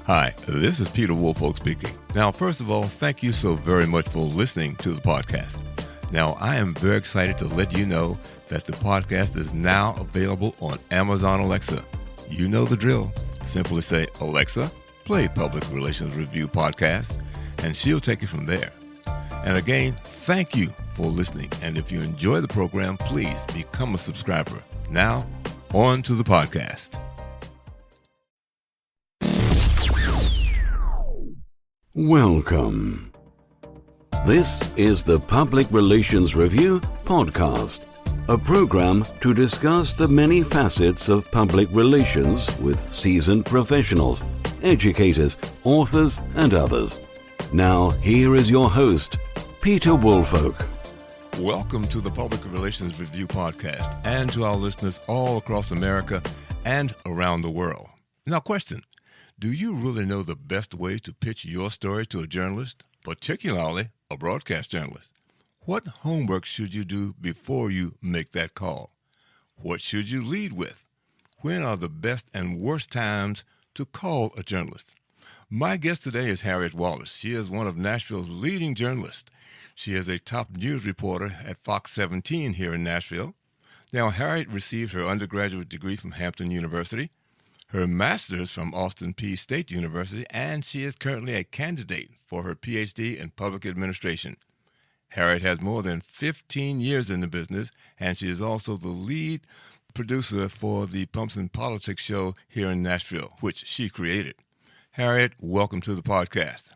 Hi, this is Peter Woolfolk speaking. Now, first of all, thank you so very much for listening to the podcast. Now, I am very excited to let you know that the podcast is now available on Amazon Alexa. You know the drill. Simply say, Alexa, play Public Relations Review Podcast, and she'll take it from there. And again, thank you for listening. And if you enjoy the program, please become a subscriber. Now, on to the podcast. Welcome. This is the Public Relations Review Podcast, a program to discuss the many facets of public relations with seasoned professionals, educators, authors, and others. Now, here is your host, Peter Woolfolk. Welcome to the Public Relations Review Podcast and to our listeners all across America and around the world. Now, question. Do you really know the best way to pitch your story to a journalist, particularly a broadcast journalist? What homework should you do before you make that call? What should you lead with? When are the best and worst times to call a journalist? My guest today is Harriet Wallace. She is one of Nashville's leading journalists. She is a top news reporter at Fox 17 here in Nashville. Now, Harriet received her undergraduate degree from Hampton University, her master's from Austin Peay State University, and she is currently a candidate for her PhD in public administration. Harriet has more than 15 years in the business, and she is also the lead producer for the Pumps and Politics show here in Nashville, which she created. Harriet, welcome to the podcast.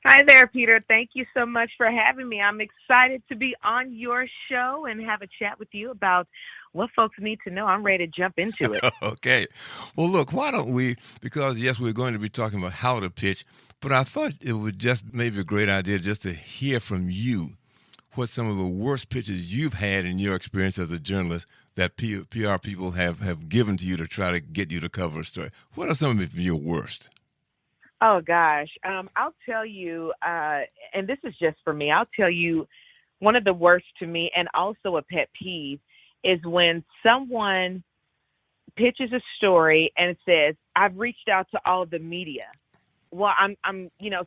Hi there, Peter. Thank you so much for having me. I'm excited to be on your show and have a chat with you about what folks need to know. I'm ready to jump into it. Okay. Well, look, why don't we, because yes, we're going to be talking about how to pitch, but I thought it would just maybe a great idea just to hear from you what some of the worst pitches you've had in your experience as a journalist that PR people have given to you to try to get you to cover a story. What are some of your worst? Oh, gosh. I'll tell you, and this is just for me, I'll tell you one of the worst to me and also a pet peeve is when someone pitches a story and it says, I've reached out to all the media. Well, I'm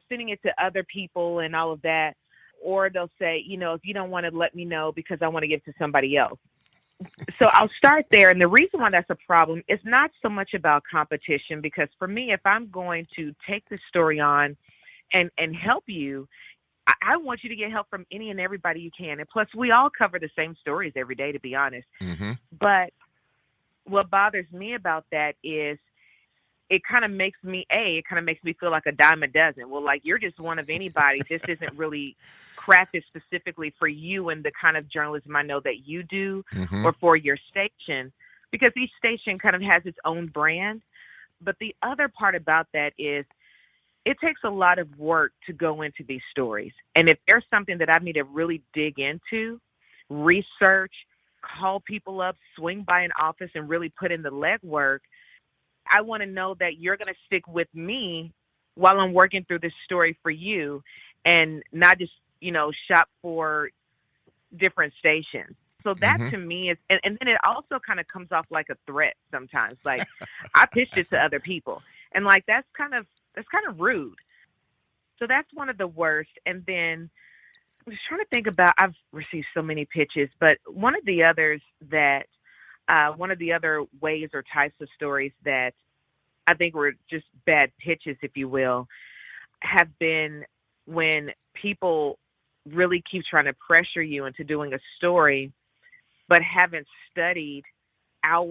sending it to other people and all of that. Or they'll say, if you don't want to let me know because I want to give it to somebody else. So I'll start there. And the reason why that's a problem is not so much about competition, because for me, if I'm going to take this story on and help you, I want you to get help from any and everybody you can. And plus, we all cover the same stories every day, to be honest. Mm-hmm. But what bothers me about that is it kind of makes me feel like a dime a dozen. Well, like, you're just one of anybody. This isn't really crafted specifically for you and the kind of journalism I know that you do, mm-hmm. or for your station, because each station kind of has its own brand. But the other part about that is it takes a lot of work to go into these stories. And if there's something that I need to really dig into, research, call people up, swing by an office and really put in the legwork, I want to know that you're going to stick with me while I'm working through this story for you and not just, shop for different stations. So that mm-hmm. to me is, and then it also kind of comes off like a threat sometimes. Like, I pitched it to other people, and like, that's kind of rude. So that's one of the worst. And then I'm just trying to think about, I've received so many pitches, but one of the other ways or types of stories that I think were just bad pitches, if you will, have been when people really keep trying to pressure you into doing a story, but haven't studied our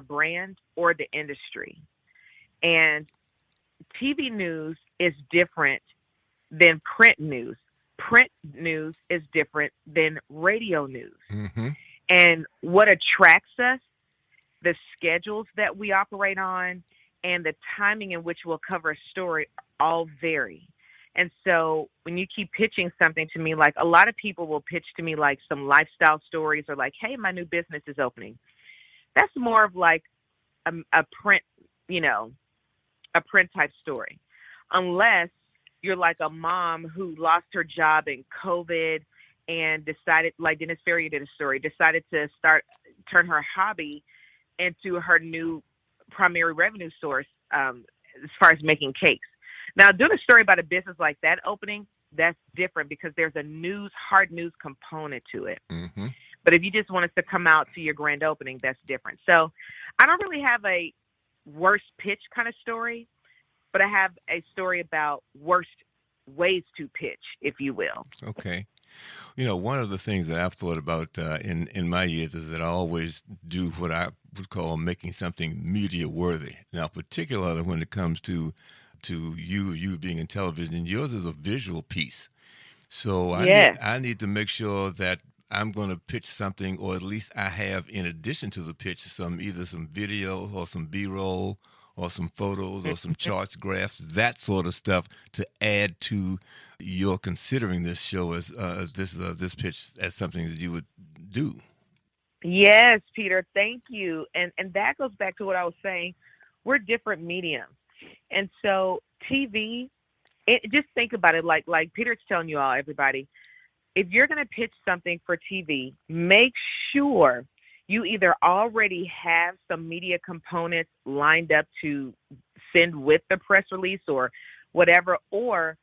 brand or the industry. And TV news is different than print news. Print news is different than radio news. Mm-hmm. And what attracts us, the schedules that we operate on, and the timing in which we'll cover a story all vary. And so when you keep pitching something to me, like, a lot of people will pitch to me like some lifestyle stories or like, hey, my new business is opening. That's more of like a print, a print type story. Unless you're like a mom who lost her job in COVID and decided, like Dennis Ferrier did a story, decided to turn her hobby into her new primary revenue source. as far as making cakes. Now, doing a story about a business like that opening, that's different because there's a hard news component to it. Mm-hmm. But if you just want us to come out to your grand opening, that's different. So I don't really have a worst pitch kind of story, but I have a story about worst ways to pitch, if you will. Okay. One of the things that I've thought about in my years is that I always do what I would call making something media worthy. Now, particularly when it comes to you being in television, yours is a visual piece. So I need to make sure that I'm going to pitch something, or at least I have, in addition to the pitch, either some video or some B-roll or some photos or some charts, graphs, that sort of stuff to add to your considering this show as this pitch as something that you would do. Yes, Peter, thank you. And that goes back to what I was saying. We're different mediums. And so TV, just think about it like Peter's telling you all, everybody, if you're going to pitch something for TV, make sure you either already have some media components lined up to send with the press release or whatever, or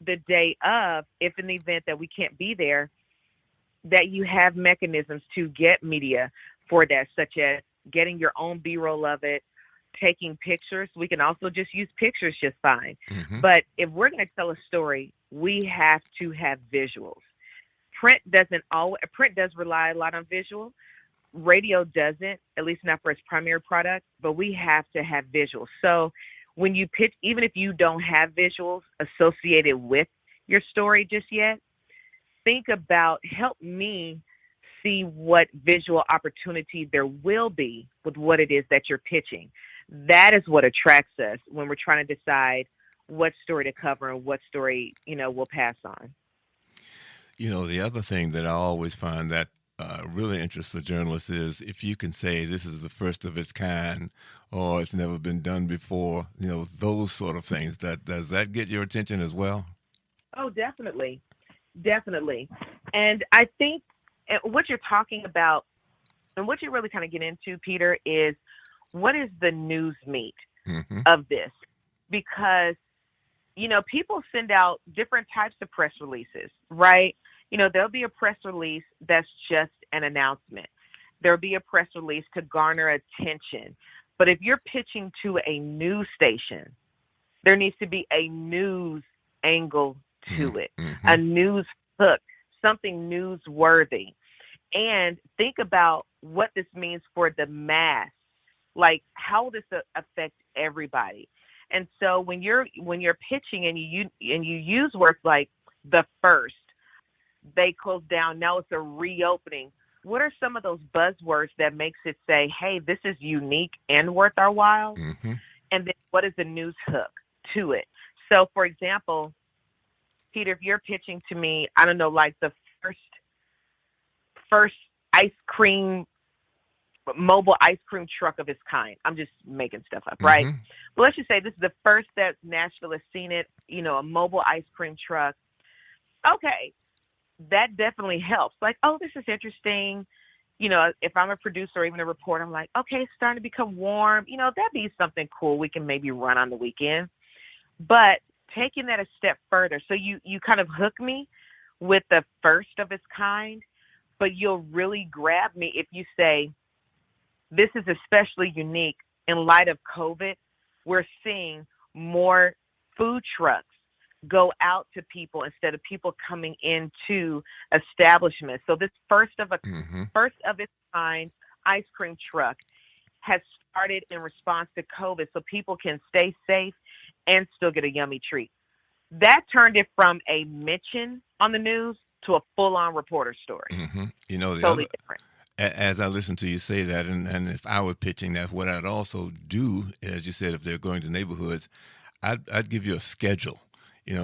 the day of, if in the event that we can't be there, that you have mechanisms to get media for that, such as getting your own B-roll of it, taking pictures. We can also just use pictures just fine. Mm-hmm. But if we're going to tell a story, we have to have visuals. Print does rely a lot on visual. Radio doesn't, at least not for its primary product, but we have to have visuals. So when you pitch, even if you don't have visuals associated with your story just yet, think about, help me see what visual opportunity there will be with what it is that you're pitching. That is what attracts us when we're trying to decide what story to cover and what story, we'll pass on. The other thing that I always find that really interests the journalist is if you can say this is the first of its kind or it's never been done before, those sort of things. Does that get your attention as well? Oh, definitely. Definitely. And I think what you're talking about and what you really kind of get into, Peter, is what is the news meat of this? Because, people send out different types of press releases, right? There'll be a press release that's just an announcement. There'll be a press release to garner attention. But if you're pitching to a news station, there needs to be a news angle to it, a news hook, something newsworthy. And think about what this means for the mass. Like, how will this affect everybody? And so when you're pitching and you use words like the first, they close down, now it's a reopening. What are some of those buzzwords that makes it say, hey, this is unique and worth our while? Mm-hmm. And then what is the news hook to it? So, for example, Peter, if you're pitching to me, I don't know, like the first mobile ice cream truck of its kind. I'm just making stuff up, right? But let's just say this is the first that Nashville has seen it, a mobile ice cream truck. Okay, that definitely helps. Like, oh, this is interesting. If I'm a producer or even a reporter, I'm like, okay, it's starting to become warm. That'd be something cool we can maybe run on the weekend. But taking that a step further, so you kind of hook me with the first of its kind, but you'll really grab me if you say, this is especially unique in light of COVID. We're seeing more food trucks go out to people instead of people coming into establishments. So this first of its kind ice cream truck has started in response to COVID, so people can stay safe and still get a yummy treat. That turned it from a mention on the news to a full-on reporter story. Totally different. As I listen to you say that, and if I were pitching that, what I'd also do, as you said, if they're going to neighborhoods, I'd give you a schedule.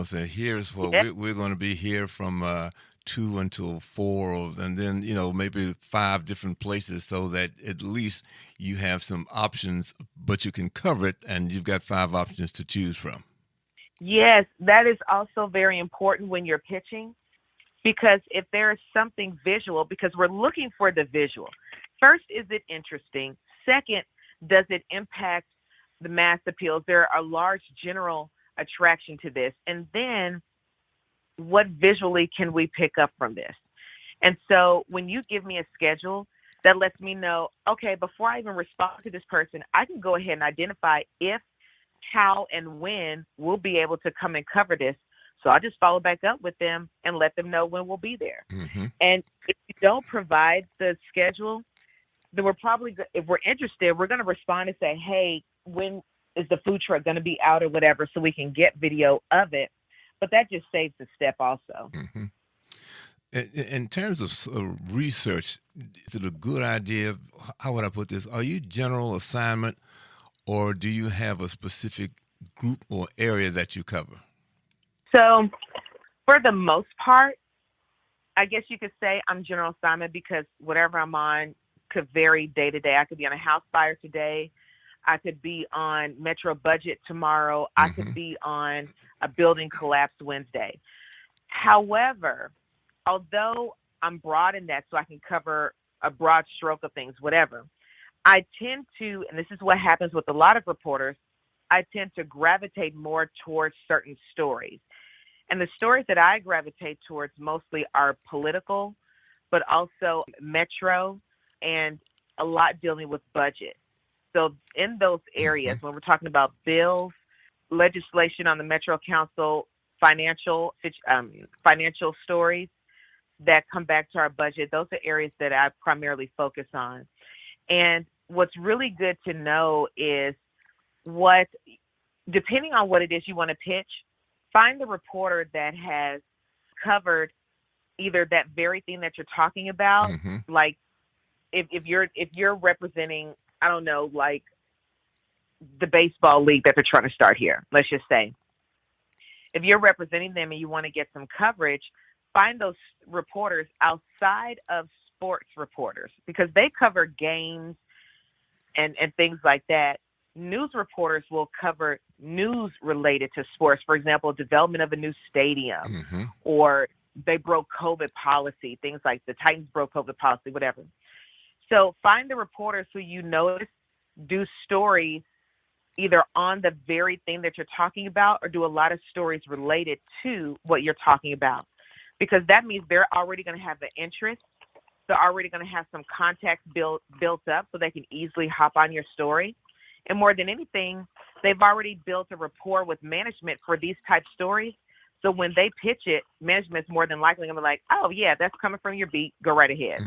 Say, here's what we're going to be here from 2 until 4, and then, maybe 5 different places so that at least you have some options, but you can cover it, and you've got 5 options to choose from. Yes, that is also very important when you're pitching. Because if there is something visual, because we're looking for the visual. First, is it interesting? Second, does it impact the mass appeals. There are a large general attraction to this. And then what visually can we pick up from this? And so when you give me a schedule, that lets me know, okay, before I even respond to this person, I can go ahead and identify if, how, and when we'll be able to come and cover this. So I'll just follow back up with them and let them know when we'll be there. Mm-hmm. And if you don't provide the schedule, then we're probably, if we're interested, we're going to respond and say, hey, when is the food truck going to be out or whatever, so we can get video of it. But that just saves a step also. Mm-hmm. In terms of research, is it a good idea? How would I put this? Are you general assignment, or do you have a specific group or area that you cover? So for the most part, I guess you could say I'm general assignment because whatever I'm on could vary day to day. I could be on a house fire today. I could be on Metro budget tomorrow. I could be on a building collapse Wednesday. However, although I'm broad in that, so I can cover a broad stroke of things, whatever, I tend to, and this is what happens with a lot of reporters, I tend to gravitate more towards certain stories. And the stories that I gravitate towards mostly are political, but also metro and a lot dealing with budget. So in those areas, when we're talking about bills, legislation on the Metro Council, financial stories that come back to our budget, those are areas that I primarily focus on. And what's really good to know is depending on what it is you want to pitch, find the reporter that has covered either that very thing that you're talking about, like if you're representing, I don't know, like the baseball league that they're trying to start here, let's just say. If you're representing them and you want to get some coverage, find those reporters outside of sports reporters because they cover games and things like that. News reporters will cover news related to sports. For example, development of a new stadium or they broke COVID policy, things like the Titans broke COVID policy, whatever. So find the reporters who you notice do stories either on the very thing that you're talking about or do a lot of stories related to what you're talking about, because that means they're already going to have the interest. They're already going to have some contacts built up so they can easily hop on your story. And more than anything, they've already built a rapport with management for these type stories. So when they pitch it, management's more than likely going to be like, oh, yeah, that's coming from your beat. Go right ahead.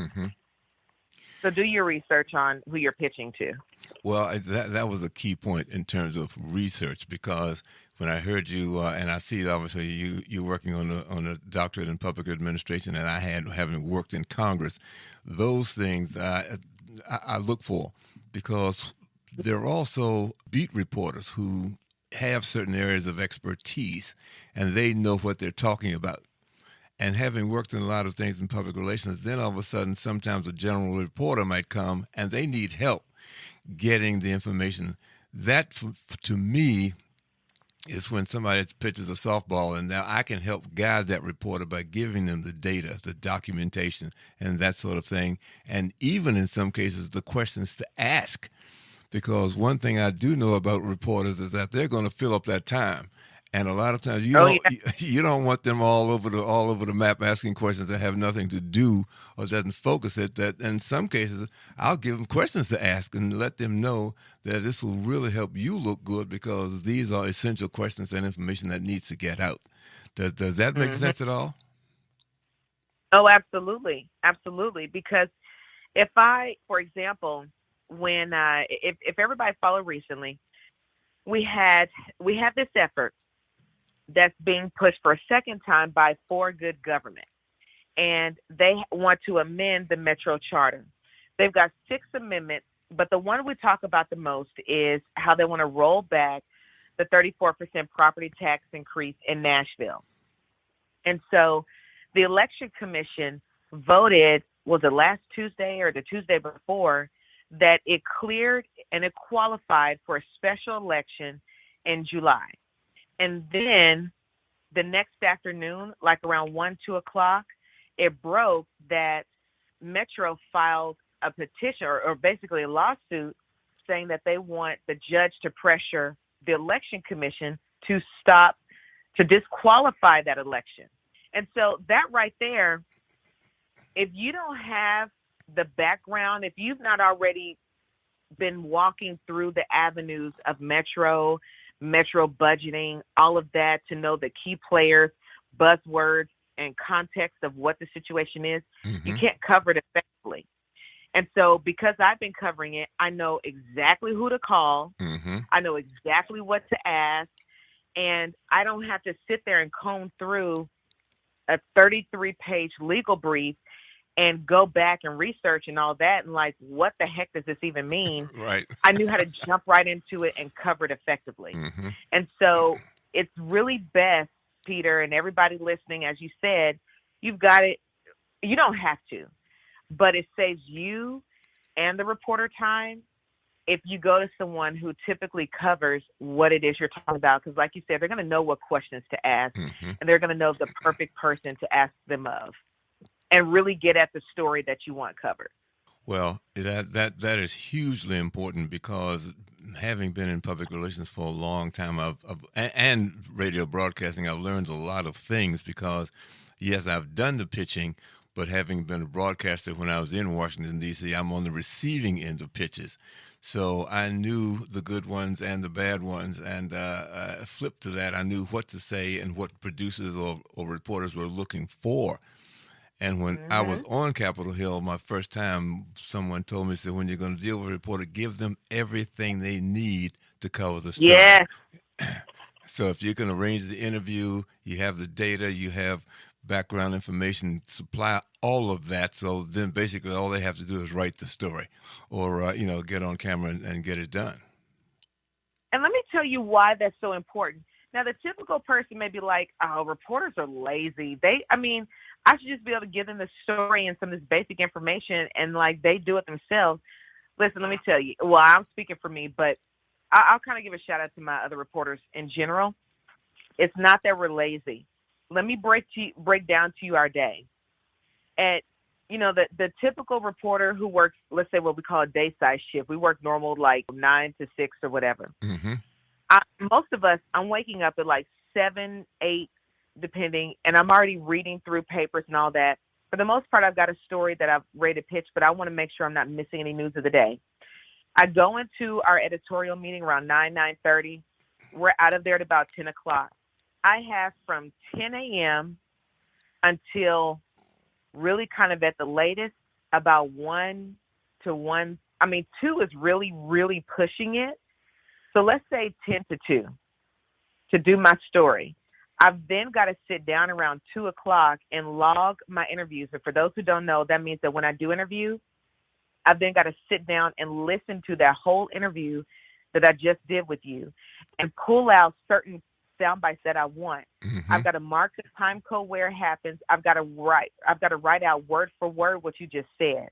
So do your research on who you're pitching to. Well, that was a key point in terms of research, because when I heard you, and I see obviously you working on a doctorate in public administration, and I having worked in Congress, those things I look for, because there are also beat reporters who have certain areas of expertise, and they know what they're talking about. And having worked in a lot of things in public relations, then all of a sudden, sometimes a general reporter might come and they need help getting the information. That, to me, is when somebody pitches a softball, and now I can help guide that reporter by giving them the data, the documentation, and that sort of thing. And even in some cases, the questions to ask. Because one thing I do know about reporters is that they're going to fill up that time. And a lot of times you don't want them all over the map asking questions that have nothing to do or doesn't focus it. That in some cases I'll give them questions to ask and let them know that this will really help you look good, because these are essential questions and information that needs to get out. Does that make sense at all? Oh, absolutely, absolutely. Because if I, for example, when if everybody followed recently, we have this effort that's being pushed for a second time by For Good Government. And they want to amend the Metro Charter. They've got 6 amendments, but the one we talk about the most is how they want to roll back the 34% property tax increase in Nashville. And so the Election Commission voted, was it last Tuesday or the Tuesday before, that it cleared and it qualified for a special election in July. And then the next afternoon, like around 1, 2 o'clock, it broke that Metro filed a petition or basically a lawsuit saying that they want the judge to pressure the election commission to disqualify that election. And so that right there, if you don't have the background, if you've not already been walking through the avenues of metro budgeting, all of that, to know the key players, buzzwords, and context of what the situation is, you can't cover it effectively. And so because I've been covering it, I know exactly who to call. I know exactly what to ask. And I don't have to sit there and comb through a 33-page legal brief and go back and research and all that. And like, what the heck does this even mean? Right. I knew how to jump right into it and cover it effectively. And so it's really best, Peter, and everybody listening, as you said, you've got it. You don't have to, but it saves you and the reporter time if you go to someone who typically covers what it is you're talking about. Because like you said, they're going to know what questions to ask, and they're going to know the perfect person to ask them of and really get at the story that you want covered. Well, that is hugely important, because having been in public relations for a long time and radio broadcasting, I've learned a lot of things, because, yes, I've done the pitching, but having been a broadcaster when I was in Washington, D.C., I'm on the receiving end of pitches. So I knew the good ones and the bad ones, and flip to that, I knew what to say and what producers or reporters were looking for. And when I was on Capitol Hill my first time, someone told me, said, when you're going to deal with a reporter, give them everything they need to cover the story. Yes. So if you can arrange the interview, you have the data, you have background information, supply all of that. So then basically all they have to do is write the story, or, get on camera and get it done. And let me tell you why that's so important. Now, the typical person may be like, oh, reporters are lazy. I should just be able to give them the story and some of this basic information, and like they do it themselves. Listen, let me tell you. Well, I'm speaking for me, but I'll kind of give a shout out to my other reporters in general. It's not that we're lazy. Let me break down to you our day. At the typical reporter who works, let's say what we call a day size shift. We work normal like 9 to 6 or whatever. Most of us, I'm waking up at like 7, 8. Depending, and I'm already reading through papers and all that. For the most part, I've got a story that I've ready to pitch, but I want to make sure I'm not missing any news of the day. I go into our editorial meeting around 9:30. We're out of there at about 10 o'clock. I have from 10 a.m. until really kind of at the latest, about 1 to 1. 2 is really, really pushing it. So let's say 10 to 2 to do my story. I've then got to sit down around 2 o'clock and log my interviews. And for those who don't know, that means that when I do interview, I've then got to sit down and listen to that whole interview that I just did with you and pull out certain sound bites that I want. I've got to mark the time code where it happens. I've got to write out word for word what you just said.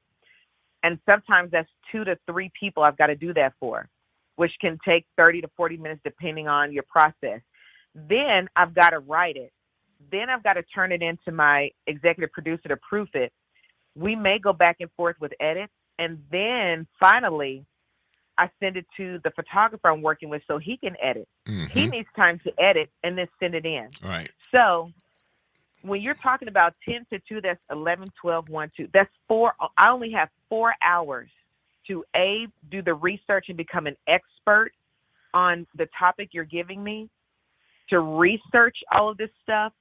And sometimes that's 2 to 3 people I've got to do that for, which can take 30 to 40 minutes depending on your process. Then I've got to write it. Then I've got to turn it into my executive producer to proof it. We may go back and forth with edits. And then finally, I send it to the photographer I'm working with so he can edit. He needs time to edit and then send it in. Right. So when you're talking about 10 to 2, that's 11, 12, 1, 2. That's 4. I only have 4 hours to do the research and become an expert on the topic you're giving me, to research all of this stuff,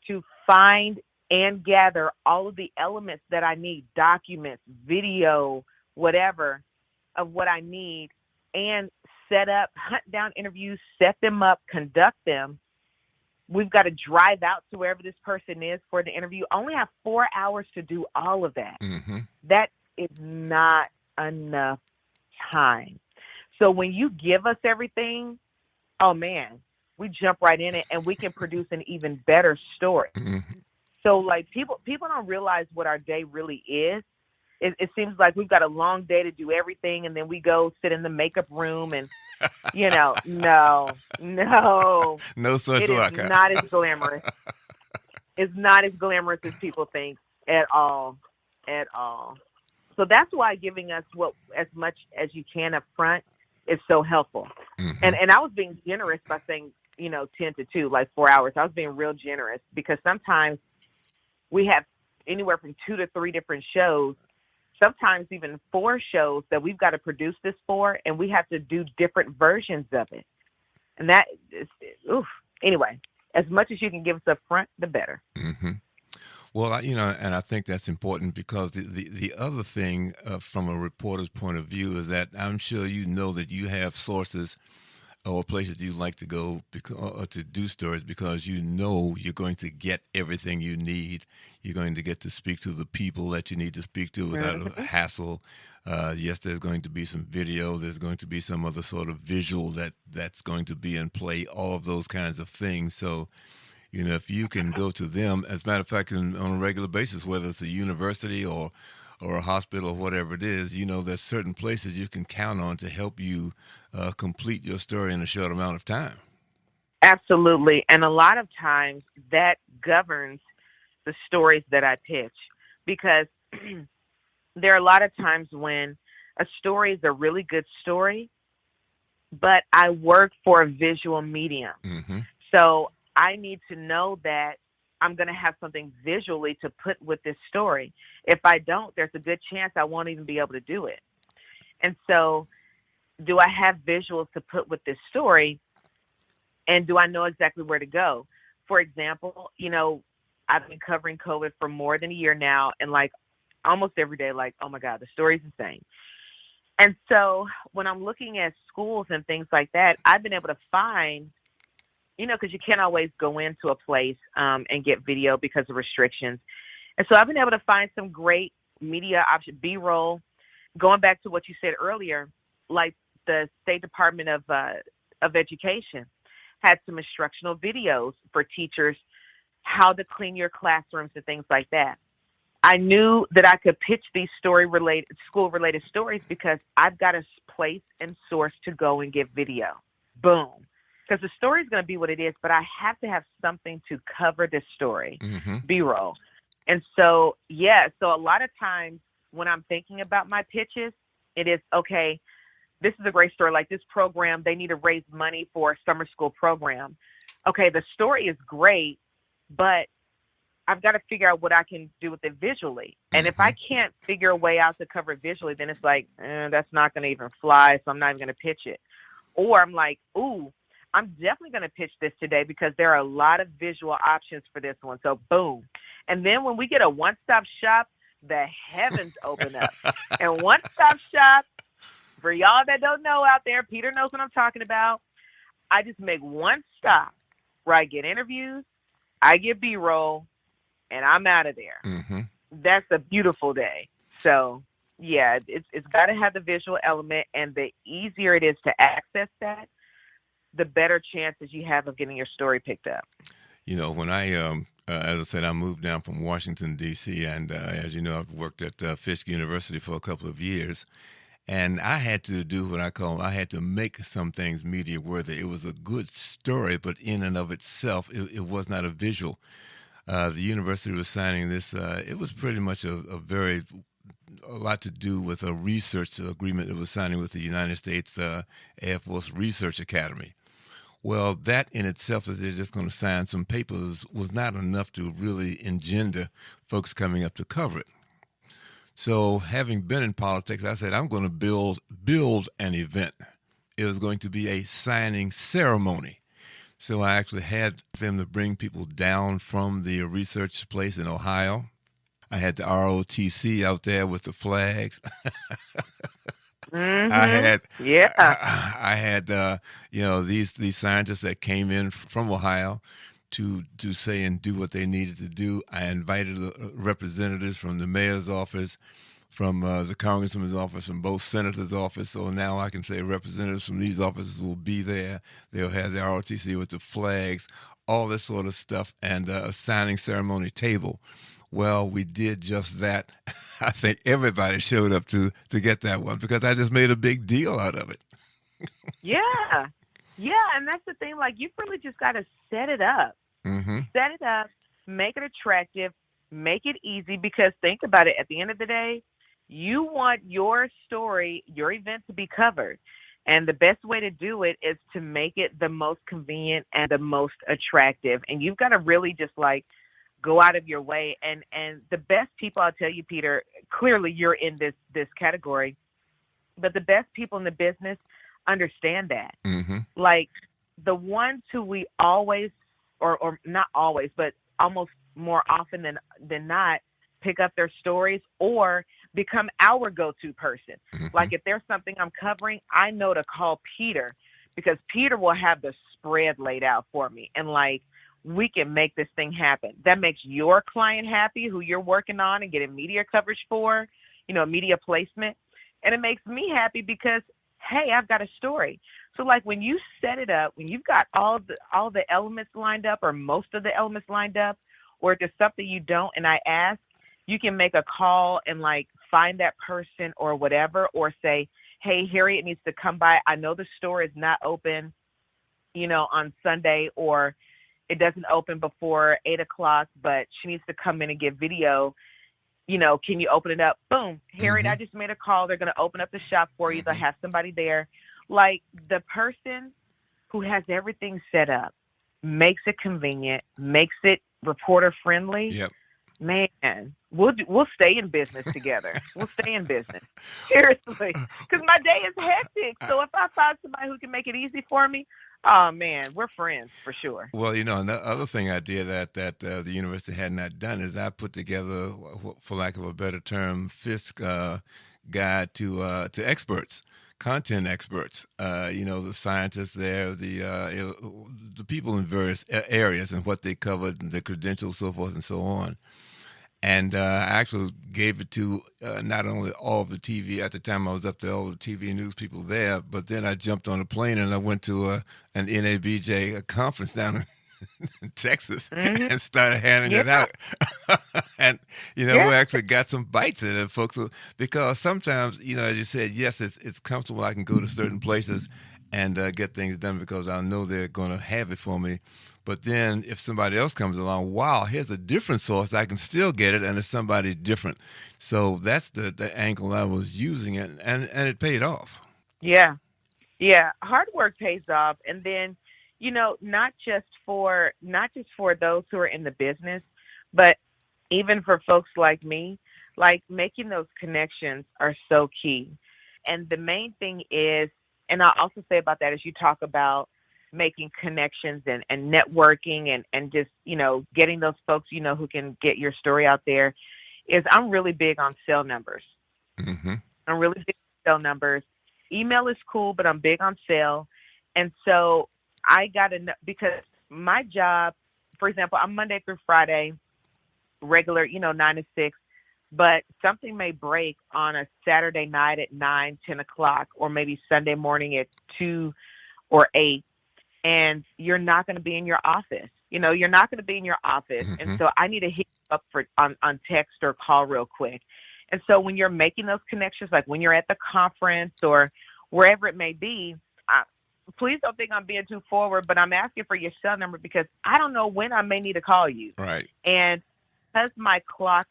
to find and gather all of the elements that I need, documents, video, whatever, of what I need, and hunt down interviews, set them up, conduct them. We've got to drive out to wherever this person is for the interview. I only have 4 hours to do all of that. That is not enough time. So when you give us everything, oh man, we jump right in it and we can produce an even better story. So like people don't realize what our day really is. It seems like we've got a long day to do everything, and then we go sit in the makeup room and, no such luck. It is not as glamorous. It's not as glamorous as people think at all. So that's why giving us as much as you can up front is so helpful. Mm-hmm. And I was being generous by saying, 10 to 2, like 4 hours. I was being real generous because sometimes we have anywhere from 2 to 3 different shows, sometimes even 4 shows that we've got to produce this for, and we have to do different versions of it. And that is, anyway, as much as you can give us up front, the better. Mm-hmm. Well, and I think that's important because the other thing from a reporter's point of view is that I'm sure that you have sources or places you like to go to do stories because you're going to get everything you need. You're going to get to speak to the people that you need to speak to without a hassle. Yes, there's going to be some video. There's going to be some other sort of visual that's going to be in play, all of those kinds of things. So, if you can go to them, as a matter of fact, on a regular basis, whether it's a university or a hospital or whatever it is, there's certain places you can count on to help you complete your story in a short amount of time. Absolutely. And a lot of times that governs the stories that I pitch because there are a lot of times when a story is a really good story, but I work for a visual medium. Mm-hmm. So I need to know that I'm going to have something visually to put with this story. If I don't, there's a good chance I won't even be able to do it. And so do I have visuals to put with this story? And do I know exactly where to go? For example, I've been covering COVID for more than a year now. And like almost every day, like, oh my God, the story's insane. And so when I'm looking at schools and things like that, I've been able to find, because you can't always go into a place and get video because of restrictions. And so I've been able to find some great media option, B-roll. Going back to what you said earlier, like the State Department of Education had some instructional videos for teachers, how to clean your classrooms and things like that. I knew that I could pitch these school-related stories because I've got a place and source to go and get video. Boom. Because the story is going to be what it is, but I have to have something to cover this story, B-roll. And so, so a lot of times when I'm thinking about my pitches, it is, okay, this is a great story. Like this program, they need to raise money for a summer school program. Okay, the story is great, but I've got to figure out what I can do with it visually. And if I can't figure a way out to cover it visually, then it's like, that's not going to even fly, so I'm not even going to pitch it. Or I'm like, I'm definitely going to pitch this today because there are a lot of visual options for this one. So boom. And then when we get a one-stop shop, the heavens open up. And one-stop shop, for y'all that don't know out there, Peter knows what I'm talking about. I just make one stop where I get interviews, I get B-roll, and I'm out of there. Mm-hmm. That's a beautiful day. So, yeah, it's got to have the visual element, and the easier it is to access that, the better chances you have of getting your story picked up. When I, as I said, I moved down from Washington, D.C., and as you know, I've worked at Fisk University for a couple of years, and I had to do what I had to make some things media worthy. It was a good story, but in and of itself, it was not a visual. The university was signing this. It was pretty much a lot to do with a research agreement it was signing with the United States Air Force Research Academy. Well, that in itself, that they're just going to sign some papers, was not enough to really engender folks coming up to cover it. So having been in politics, I said, I'm going to build an event. It was going to be a signing ceremony. So I actually had them to bring people down from the research place in Ohio. I had the ROTC out there with the flags. Mm-hmm. I had these scientists that came in from Ohio to say and do what they needed to do. I invited representatives from the mayor's office, from the congressman's office, from both senators' office. So now I can say representatives from these offices will be there. They'll have the ROTC with the flags, all this sort of stuff, and a signing ceremony table. Well, we did just that. I think everybody showed up to get that one because I just made a big deal out of it. Yeah, and that's the thing. Like, you've really just got to set it up. Mm-hmm. Set it up, make it attractive, make it easy, because think about it. At the end of the day, You want your story, your event to be covered. And the best way to do it is to make it the most convenient and the most attractive. And you've got to really just like go out of your way. And the best people, I'll tell you, Peter, clearly you're in this category, but the best people in the business understand that. Mm-hmm. Like the ones who we always, or not always, but almost more often than not, pick up their stories or become our go-to person. Mm-hmm. Like if there's something I'm covering, I know to call Peter because Peter will have the spread laid out for me. And like, we can make this thing happen. That makes your client happy who you're working on and getting media coverage for, media placement. And it makes me happy because, hey, I've got a story. So like when you set it up, when you've got all the elements lined up or most of the elements lined up, or if there's something you don't and I ask, you can make a call and like find that person or whatever, or say, hey, Harriet needs to come by. I know the store is not open, on Sunday, or it doesn't open before 8:00, but she needs to come in and get video. Can you open it up? Boom. Harriet, Mm-hmm. I just made a call. They're going to open up the shop for you. They'll have somebody there. Like the person who has everything set up, makes it convenient, makes it reporter friendly. Yep. Man, we'll stay in business together. We'll stay in business. Seriously. Because my day is hectic. So if I find somebody who can make it easy for me, oh, man, we're friends for sure. Well, and the other thing I did that the university had not done is I put together, for lack of a better term, FISC guide to experts, content experts. The scientists there, the people in various areas and what they covered, and the credentials, so forth and so on. And I actually gave it to not only all of the TV, at the time I was up there, all the TV news people there, but then I jumped on a plane and I went to an NABJ conference down in Texas and started handing it out. And, we actually got some bites in it, folks, because sometimes, as you said, yes, it's comfortable. I can go to certain places and get things done because I know they're going to have it for me. But then if somebody else comes along, wow, here's a different source. I can still get it, and it's somebody different. So that's the angle I was using, and it paid off. Yeah. Yeah. Hard work pays off. And then, not just for those who are in the business, but even for folks like me, like making those connections are so key. And the main thing is, and I'll also say about that as you talk about making connections and networking and just, getting those folks, who can get your story out there, is I'm really big on cell numbers. Mm-hmm. I'm really big on cell numbers. Email is cool, but I'm big on cell. And so I got to know, because my job, for example, I'm Monday through Friday, regular, 9 to 6, but something may break on a Saturday night at 9, 10 o'clock, or maybe Sunday morning at 2 or 8. And you're not going to be in your office. You're not going to be in your office. Mm-hmm. And so I need to hit you up on text or call real quick. And so when you're making those connections, like when you're at the conference or wherever it may be, please don't think I'm being too forward, but I'm asking for your cell number because I don't know when I may need to call you. Right. And because my clock,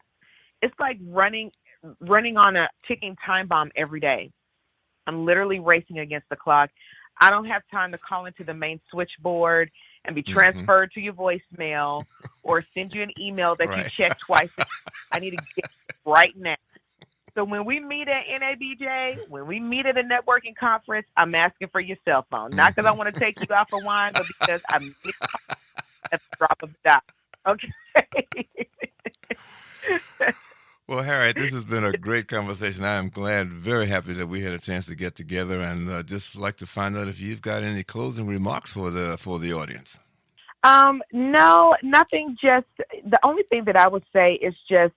it's like running on a ticking time bomb every day. I'm literally racing against the clock. I don't have time to call into the main switchboard and be transferred to your voicemail or send you an email that you check twice. I need to get it right now. So when we meet at NABJ, when we meet at a networking conference, I'm asking for your cell phone. Not because I want to take you out for wine, but because I'm at the drop of a dot. Okay. Well, Harriet, this has been a great conversation. I am glad, very happy that we had a chance to get together, and just like to find out if you've got any closing remarks for the audience. No, nothing. Just the only thing that I would say is just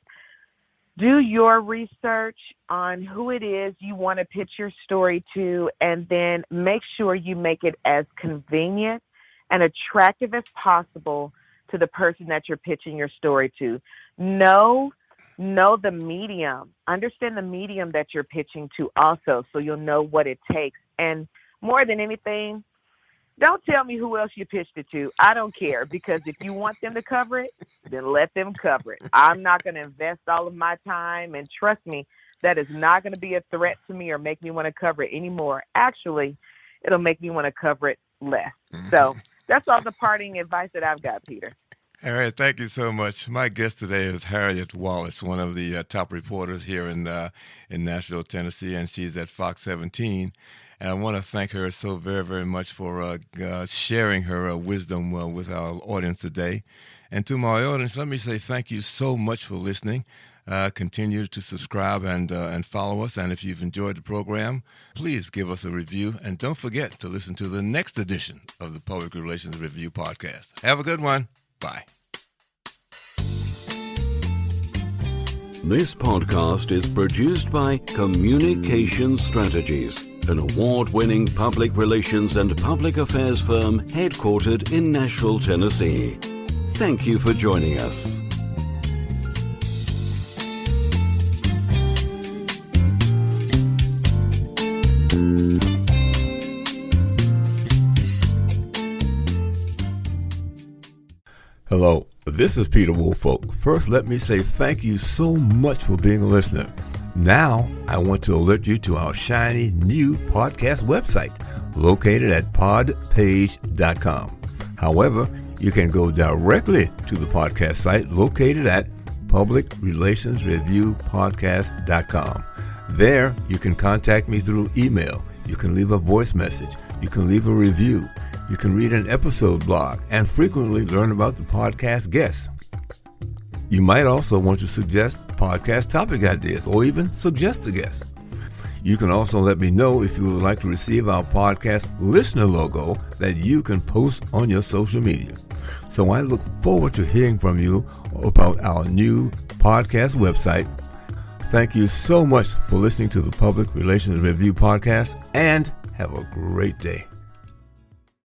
do your research on who it is you want to pitch your story to, and then make sure you make it as convenient and attractive as possible to the person that you're pitching your story to. Know the medium. Understand the medium that you're pitching to also, so you'll know what it takes. And more than anything, don't tell me who else you pitched it to. I don't care, because if you want them to cover it, then let them cover it. I'm not going to invest all of my time. And trust me, that is not going to be a threat to me or make me want to cover it anymore. Actually, it'll make me want to cover it less. So that's all the parting advice that I've got, Peter. Harriet, thank you so much. My guest today is Harriet Wallace, one of the top reporters here in Nashville, Tennessee, and she's at Fox 17. And I want to thank her so very, very much for sharing her wisdom with our audience today. And to my audience, let me say thank you so much for listening. Continue to subscribe and follow us. And if you've enjoyed the program, please give us a review. And don't forget to listen to the next edition of the Public Relations Review podcast. Have a good one. Bye. This podcast is produced by Communication Strategies, an award-winning public relations and public affairs firm headquartered in Nashville, Tennessee. Thank you for joining us. Hello, this is Peter Woolfolk. First, let me say thank you so much for being a listener. Now, I want to alert you to our shiny new podcast website located at podpage.com. However, you can go directly to the podcast site located at publicrelationsreviewpodcast.com. There, you can contact me through email. You can leave a voice message. You can leave a review. You can read an episode blog and frequently learn about the podcast guests. You might also want to suggest podcast topic ideas or even suggest a guest. You can also let me know if you would like to receive our podcast listener logo that you can post on your social media. So I look forward to hearing from you about our new podcast website. Thank you so much for listening to the Public Relations Review podcast and have a great day.